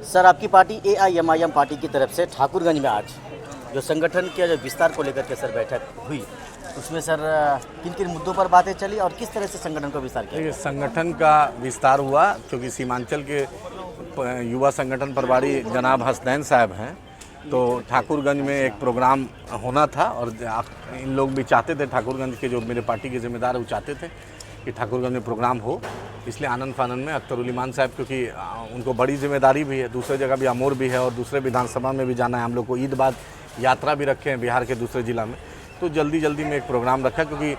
Sir, आपकी party AIMIM party की तरफ से ठाकुरगंज में आज जो संगठन के जो विस्तार को लेकर के सर बैठक हुई, उसमें सर किन किन मुद्दों पर बातें चली और किस तरह से संगठन को विस्तार किया? देखिए, संगठन का विस्तार हुआ क्योंकि सीमांचल के युवा संगठन प्रभारी जनाब हसनैन साहब हैं, तो ठाकुरगंज में एक प्रोग्राम होना था और इन लोग भी चाहते थे, ठाकुरगंज के जो मेरे पार्टी के जिम्मेदार वो चाहते थे कि ठाकुरगंज में प्रोग्राम हो। इसलिए आनंद फानन में अख्तरुल ईमान साहब, क्योंकि उनको बड़ी जिम्मेदारी भी है, दूसरे जगह भी अमोर भी है और दूसरे विधानसभा में भी जाना है, हम लोग को ईद बाद यात्रा भी रखे हैं बिहार के दूसरे ज़िला में, तो जल्दी में एक प्रोग्राम रखा क्योंकि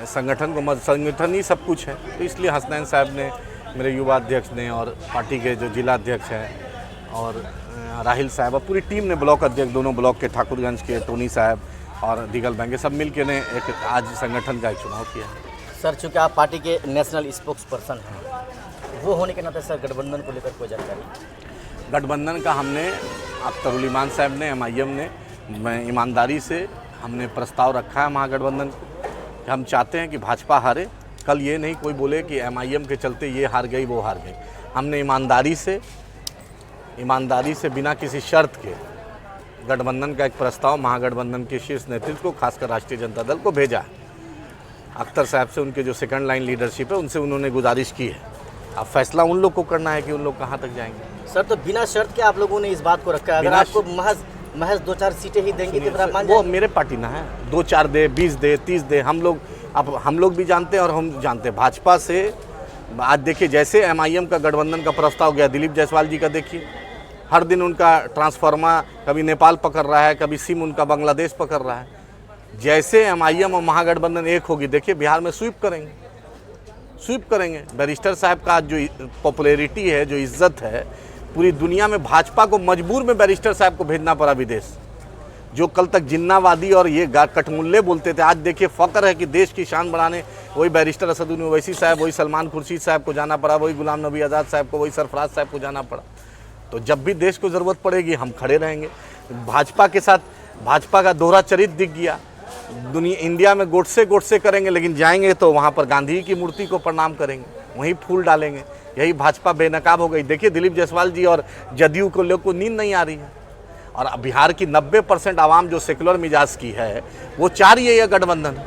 संगठन ही सब कुछ है। तो इसलिए हसनैन साहब ने, मेरे युवा अध्यक्ष ने और पार्टी के जो जिला अध्यक्ष हैं और राहिल साहब और पूरी टीम ने, ब्लॉक अध्यक्ष दोनों ब्लॉक के, ठाकुरगंज के टोनी साहब और दिगल बैंगे, सब मिल के ने एक आज संगठन का एक चुनाव किया है। सर, चूँकि आप पार्टी के नेशनल स्पोक्स पर्सन हैं, वो होने के नाते सर गठबंधन को लेकर कोई जानकारी? गठबंधन का हमने अख्तरुल ईमान साहब ने, एमआईएम ने, ईमानदारी से हमने प्रस्ताव रखा है महागठबंधन को। हम चाहते हैं कि भाजपा हारे, कल ये नहीं कोई बोले कि एमआईएम के चलते ये हार गई वो हार गई। हमने ईमानदारी से बिना किसी शर्त के गठबंधन का एक प्रस्ताव महागठबंधन के शीर्ष नेतृत्व को, खासकर राष्ट्रीय जनता दल को भेजा है। अख्तर साहब से, उनके जो सेकंड लाइन लीडरशिप है, उनसे उन्होंने गुजारिश की है। अब फैसला उन लोग को करना है कि उन लोग कहाँ तक जाएंगे। सर, तो बिना शर्त के आप लोगों ने इस बात को रखा है, अगर आपको महज 2-4 सीटें ही देंगे तो फिर आप मान वो मेरे पार्टी ना है, 2-4 दे, 20 दे, 30 दे, हम लोग भी जानते हैं और हम जानते हैं भाजपा से। आज देखिए, जैसे एमआईएम का गठबंधन का प्रस्ताव गया, दिलीप जायसवाल जी का देखिए, हर दिन उनका ट्रांसफार्मा कभी नेपाल पकड़ रहा है, कभी सिम उनका बांग्लादेश पकड़ रहा है। जैसे एमआईएम और महागठबंधन एक होगी, देखिए बिहार में स्वीप करेंगे। बैरिस्टर साहब का जो पॉपुलैरिटी है, जो इज्जत है पूरी दुनिया में, भाजपा को मजबूर में बैरिस्टर साहब को भेजना पड़ा विदेश। जो कल तक जिन्नावादी और ये कटमुल्ले बोलते थे, आज देखिए फ़ख्र है कि देश की शान बढ़ाने वही बैरिस्टर असदुद्दीन ओवैसी साहब, वही सलमान खुर्शीद साहब को जाना पड़ा, वही गुलाम नबी आज़ाद साहब को, वही सरफराज साहब को जाना पड़ा। तो जब भी देश को ज़रूरत पड़ेगी हम खड़े रहेंगे भाजपा के साथ। भाजपा का दोहरा चरित्र दिख गया, इंडिया में गोडसे करेंगे, लेकिन जाएंगे तो वहाँ पर गांधी की मूर्ति को प्रणाम करेंगे, वहीं फूल डालेंगे। यही भाजपा बेनकाब हो गई। देखिए, दिलीप जायसवाल जी और जदयू को लोग को नींद नहीं आ रही है, और बिहार की 90% आवाम जो सेकुलर मिजाज की है वो चाह रही है यह गठबंधन।